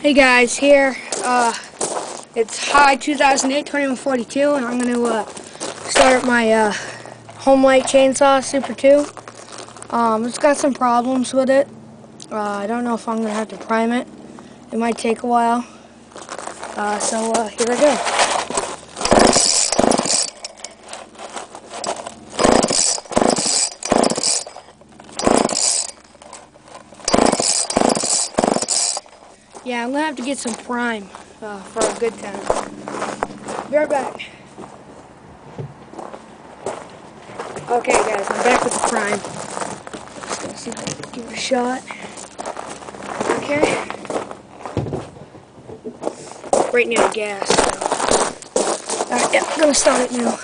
Hey guys, here, it's High 2008 2142, and I'm going to start up my homelite chainsaw Super 2. It's got some problems with it. I don't know if I'm going to have to prime it. It might take a while. So here we go. Yeah, I'm going to have to get some prime for a good time. Be right back. Okay guys, I'm back with the prime. Just gonna see if I can give it a shot. Okay. Right near the gas. So. Alright, yeah, I'm gonna start it now.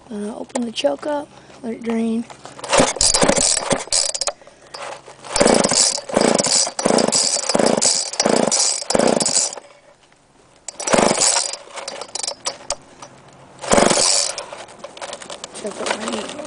Gonna open the choke up, let it drain. Choke up my needle.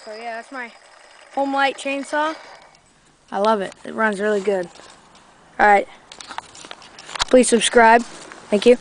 So yeah, that's my homelite chainsaw. I love it. It runs really good. Alright. Please subscribe. Thank you.